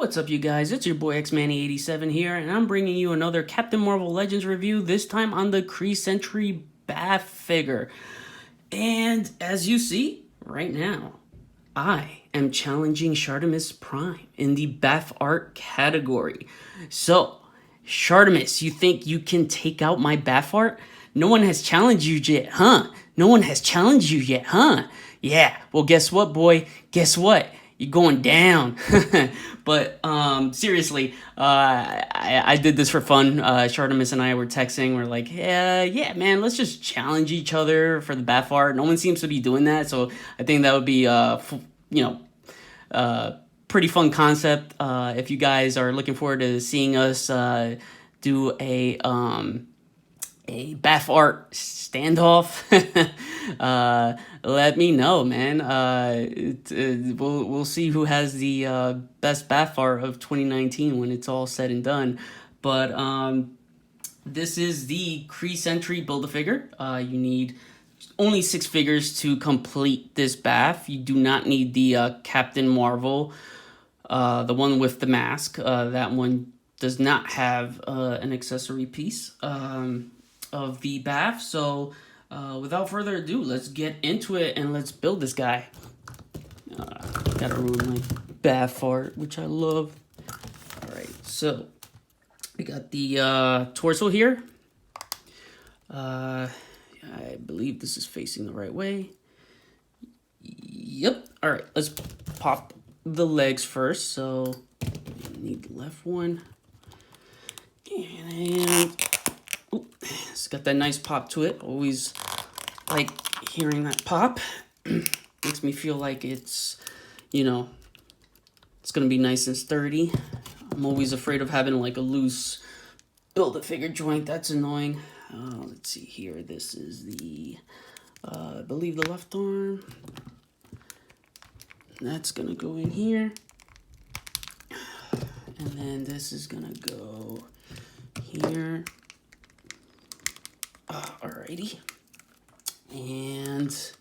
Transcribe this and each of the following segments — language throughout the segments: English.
What's up, you guys? It's your boy Xmanny87 here, and I'm bringing you another Captain Marvel Legends review, this time on the Kree Sentry BAF figure. And as you see right now, I am challenging Shartimus Prime in the BAF art category. So, Shartimus, you think you can take out my BAF art? No one has challenged you yet, huh? No one has challenged you yet, huh? Yeah, well, guess what, boy? Guess what? You're going down. But seriously, I did this for fun. Shartimus and I were texting. We're like, yeah, man, let's just challenge each other for the BAF art. No one seems to be doing that, so I think that would be, pretty fun concept. If you guys are looking forward to seeing us do a BAF art standoff, let me know, man. We'll see who has the best BAF art of 2019 when it's all said and done. But this is the Kree Sentry Build-A-Figure. You need only 6 figures to complete this BAF. You do not need the Captain Marvel, the one with the mask. That one does not have an accessory piece of the BAF. So without further ado, let's get into it and let's build this guy. Gotta ruin my BAF art, which I love. Alright, so we got the torso here. I believe this is facing the right way. Yep. Alright, let's pop the legs first. So need the left one. And ooh, it's got that nice pop to it. Always like hearing that pop. Makes me feel like it's, it's gonna be nice and sturdy. I'm always afraid of having like a loose Build-A-Figure joint. That's annoying. Let's see here. This is the, I believe the left arm. That's gonna go in here. And then this is gonna go here. Alrighty. And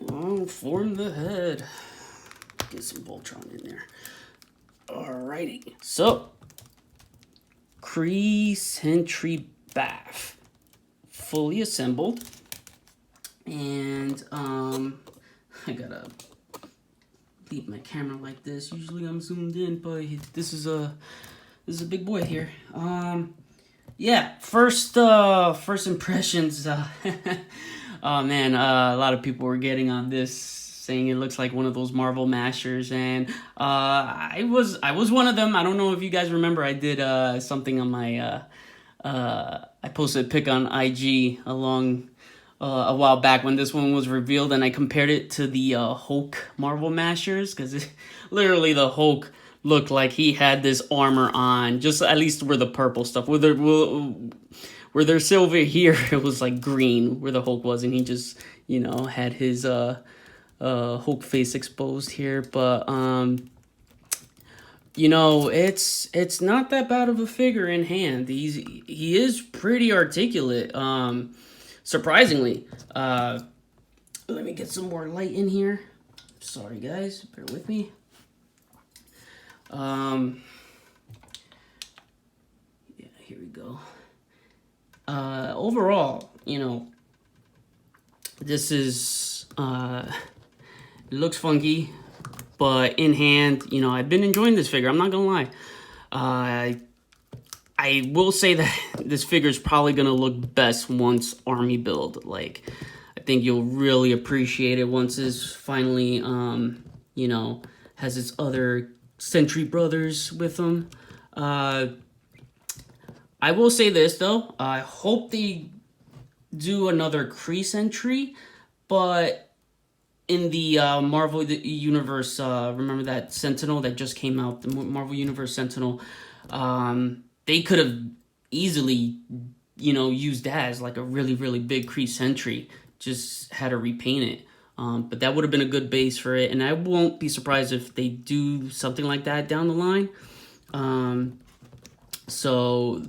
I'll form the head. Get some Voltron in there. Alrighty. So, Kree Sentry BAF. Fully assembled. And I gotta leave my camera like this. Usually I'm zoomed in, but this is a big boy here. Yeah, first impressions. Oh man, a lot of people were getting on this, saying it looks like one of those Marvel mashers, and I was one of them. I don't know if you guys remember. I did something on my I posted a pic on IG along a while back when this one was revealed, and I compared it to the Hulk Marvel mashers, because literally the Hulk looked like he had this armor on, just at least where the purple stuff, where there's silver here, it was like green where the Hulk was, and he just, had his Hulk face exposed here. But it's not that bad of a figure in hand. He is pretty articulate, surprisingly. Let me get some more light in here. Sorry guys, bear with me. Yeah, here we go. Overall, this is, it looks funky, but in hand, I've been enjoying this figure. I'm not gonna lie. I will say that this figure is probably gonna look best once army build. Like, I think you'll really appreciate it once it's finally, has its other Sentry brothers with them. I will say this though, I hope they do another Kree Sentry, but in the Marvel Universe, remember that Sentinel that just came out, the Marvel Universe Sentinel, they could have easily, used that as like a really, really big Kree Sentry, just had to repaint it. But that would have been a good base for it, and I won't be surprised if they do something like that down the line. So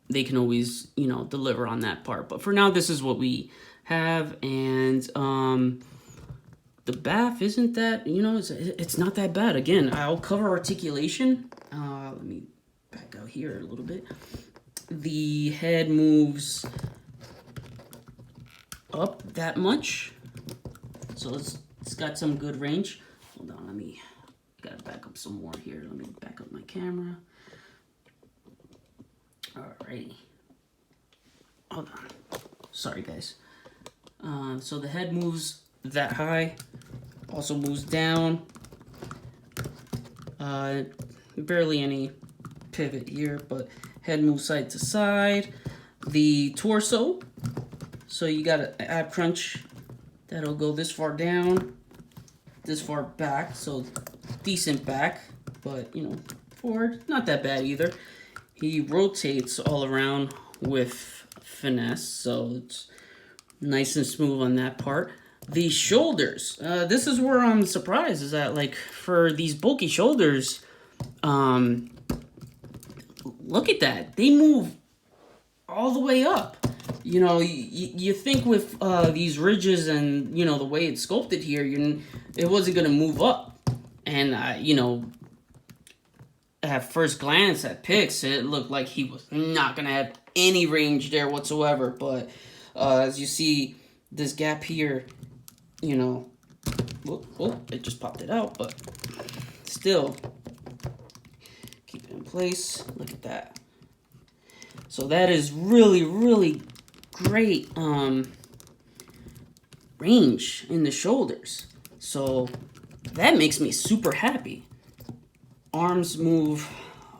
they can always, deliver on that part. But for now, this is what we have, and the BAF isn't that, you know, it's not that bad. Again, I'll cover articulation. Let me back out here a little bit. The head moves up that much, so it's got some good range. Hold on, gotta back up some more here. Let me back up my camera. Alrighty. Hold on. Sorry, guys. So the head moves that high, also moves down. Barely any pivot here, but head moves side to side. The torso, so you got an ab crunch that'll go this far down, this far back, so decent back, but you know, forward, not that bad either. He rotates all around with finesse, so it's nice and smooth on that part. The shoulders, this is where I'm surprised, is that like for these bulky shoulders, look at that, they move all the way up. You know, you think with these ridges and, you know, the way it's sculpted here, it wasn't going to move up. And, you know, at first glance at pics, it looked like he was not going to have any range there whatsoever. But as you see, this gap here, you know, it just popped it out, but still, keep it in place. Look at that. So that is really, really great range in the shoulders. So that makes me super happy. Arms move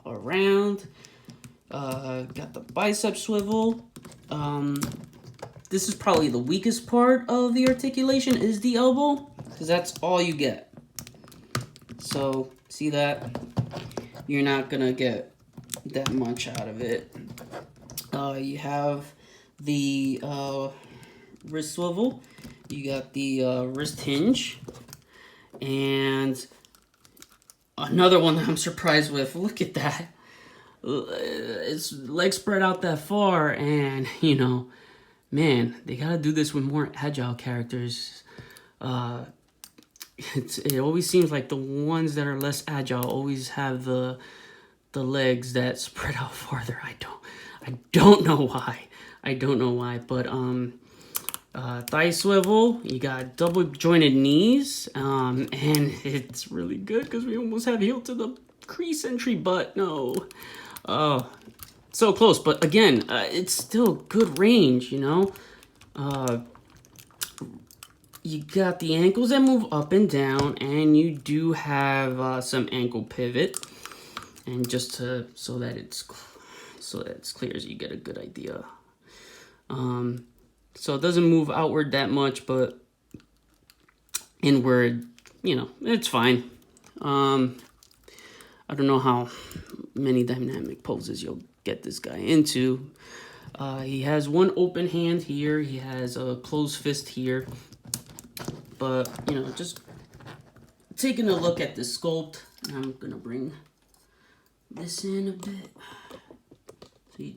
around. Got the bicep swivel. This is probably the weakest part of the articulation, is the elbow, because that's all you get. So see that? You're not gonna get that much out of it. You have the wrist swivel, you got the wrist hinge, and another one that I'm surprised with. Look at that. It's legs spread out that far, and you know, man, they gotta do this with more agile characters. It always seems like the ones that are less agile always have the legs that spread out farther. I don't know why. I don't know why, but thigh swivel, you got double jointed knees, and it's really good because we almost have heel to the Kree Sentry, but no. Oh, so close, but again, it's still good range, you know. You got the ankles that move up and down, and you do have some ankle pivot, and just so that it's clear, so you get a good idea. So it doesn't move outward that much, but inward, you know, it's fine. I don't know how many dynamic poses you'll get this guy into. He has one open hand here. He has a closed fist here. But, you know, just taking a look at the sculpt, I'm going to bring this in a bit. So you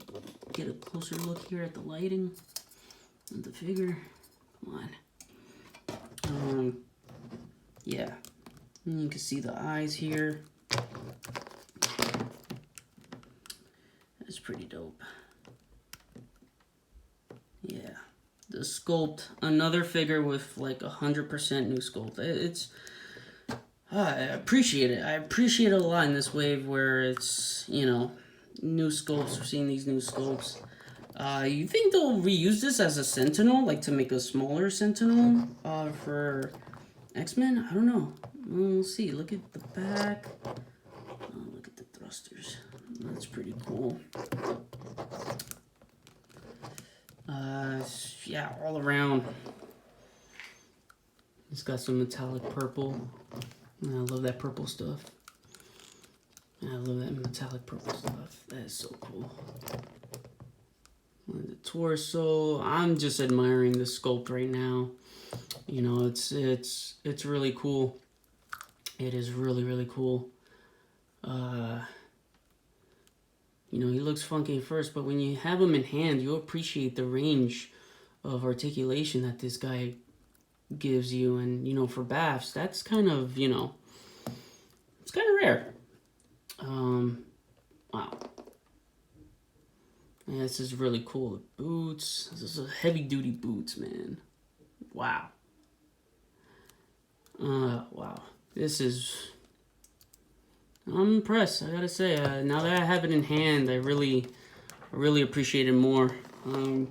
get a closer look here at the lighting of the figure. Come on. Yeah. And you can see the eyes here. That's pretty dope. Yeah. The sculpt, another figure with like 100% new sculpt. I appreciate it. I appreciate it a lot in this wave where it's, you know, new sculpts. We're seeing these new sculpts. You think they'll reuse this as a Sentinel, like to make a smaller Sentinel for X-Men? I don't know. We'll see. Look at the back. Oh, look at the thrusters. That's pretty cool. Yeah, all around. It's got some metallic purple. I love that purple stuff. I love that metallic purple stuff. That is so cool. The torso, I'm just admiring the sculpt right now. You know, it's really cool. It is really, really cool. You know, he looks funky at first, but when you have him in hand, you appreciate the range of articulation that this guy gives you. And, you know, for BAFs, that's kind of, you know, it's kind of rare. Wow. Yeah, this is really cool. The boots. This is a heavy-duty boots, man. Wow. Wow. This is... I'm impressed, I gotta say. Now that I have it in hand, I really appreciate it more. I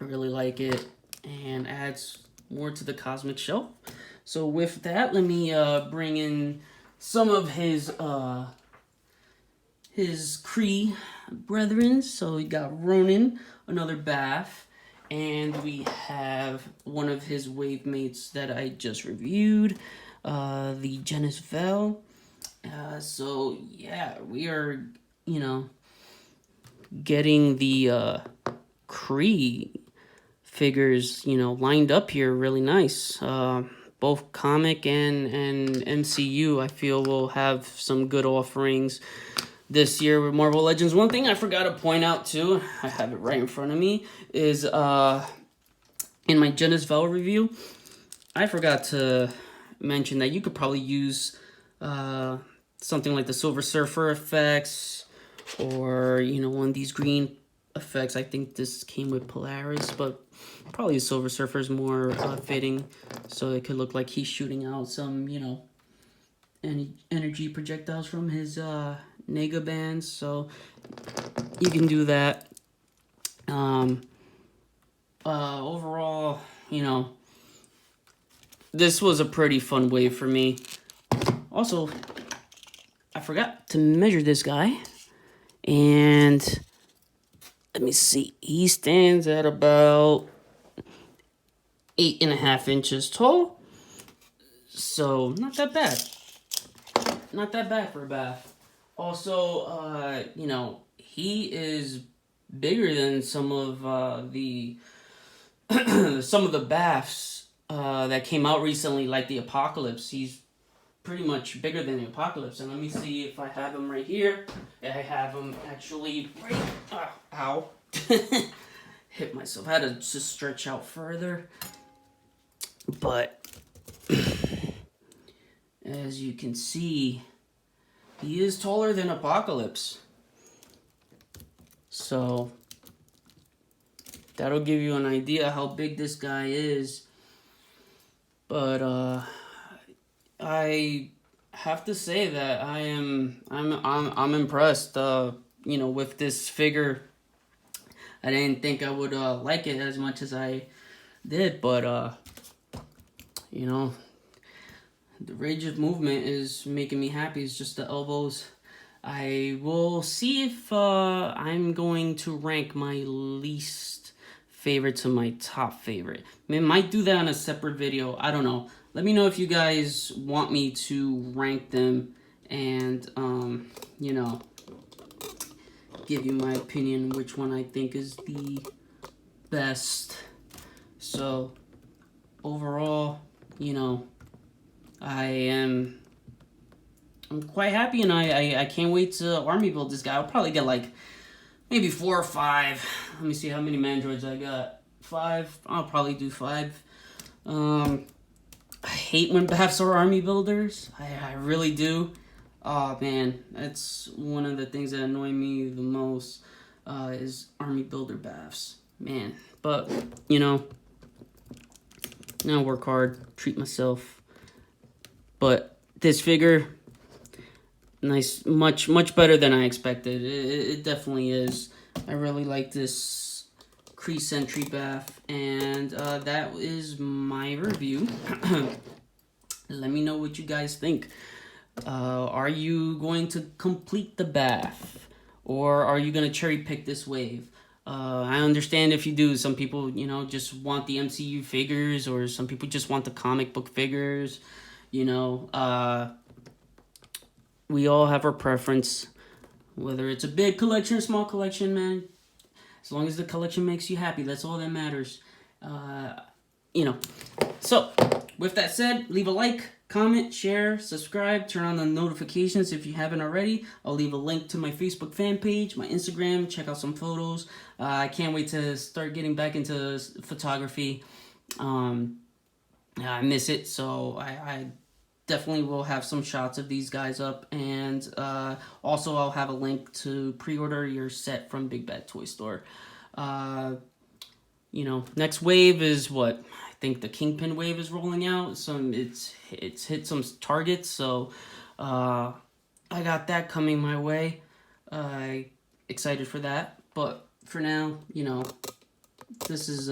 really like it, and adds more to the cosmic shelf. So with that, let me bring in some of his Kree Brethren. So we got Ronin, another BAF, and we have one of his wave mates that I just reviewed, the Genis Vel. So yeah, we are, you know, getting the Kree figures, you know, lined up here really nice. Both comic and MCU, I feel, will have some good offerings this year with Marvel Legends. One thing I forgot to point out too, I have it right in front of me, is in my Genis Vel review, I forgot to mention that you could probably use something like the Silver Surfer effects, or, you know, one of these green effects. I think this came with Polaris, but probably Silver Surfer is more fitting, so it could look like he's shooting out some, you know, energy projectiles from his Nega bands. So you can do that. Overall, you know, this was a pretty fun wave for me. Also, I forgot to measure this guy, and let me see, he stands at about 8.5 inches tall, so not that bad. Not that bad for a BAF. Also, you know, he is bigger than some of the BAFs that came out recently, like the Apocalypse. He's pretty much bigger than the Apocalypse. And let me see if I have him right here. I have him actually right... ow. Hit myself. I had to just stretch out further. But as you can see, he is taller than Apocalypse. So that'll give you an idea how big this guy is. But I have to say that I'm impressed. You know, with this figure, I didn't think I would like it as much as I did, but you know, the range of movement is making me happy. It's just the elbows. I will see if I'm going to rank my least favorite to my top favorite. I might do that on a separate video. I don't know. Let me know if you guys want me to rank them and, you know, give you my opinion which one I think is the best. So, overall, you know, I'm quite happy, and I can't wait to army build this guy. I'll probably get like maybe 4 or 5. Let me see how many mandroids I got. 5. I'll probably do 5. I hate when BAFs are army builders. I really do. Oh man, that's one of the things that annoy me the most, is army builder BAFs. Man, but you know, now work hard, treat myself. But this figure, nice, much better than I expected. It definitely is. I really like this Kree Sentry BAF, and that is my review. Let me know what you guys think. Are you going to complete the BAF, or are you going to cherry pick this wave? I understand if you do. Some people, you know, just want the MCU figures, or some people just want the comic book figures. You know, we all have our preference, whether it's a big collection or small collection, man. As long as the collection makes you happy, that's all that matters. You know, so with that said, leave a like, comment, share, subscribe, turn on the notifications if you haven't already. I'll leave a link to my Facebook fan page, my Instagram, check out some photos. I can't wait to start getting back into photography. I miss it, so I definitely will have some shots of these guys up, and also I'll have a link to pre-order your set from BigBadToyStore. You know, next wave is what I think the Kingpin wave is rolling out. It's hit some targets, so I got that coming my way. Excited for that, but for now, you know, this is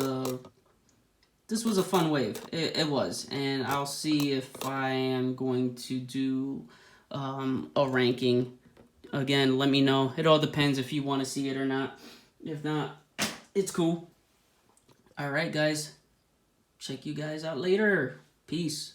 this was a fun wave. It was, and I'll see if I am going to do a ranking. Again, let me know. It all depends if you want to see it or not. If not, it's cool. All right, guys. Check you guys out later. Peace.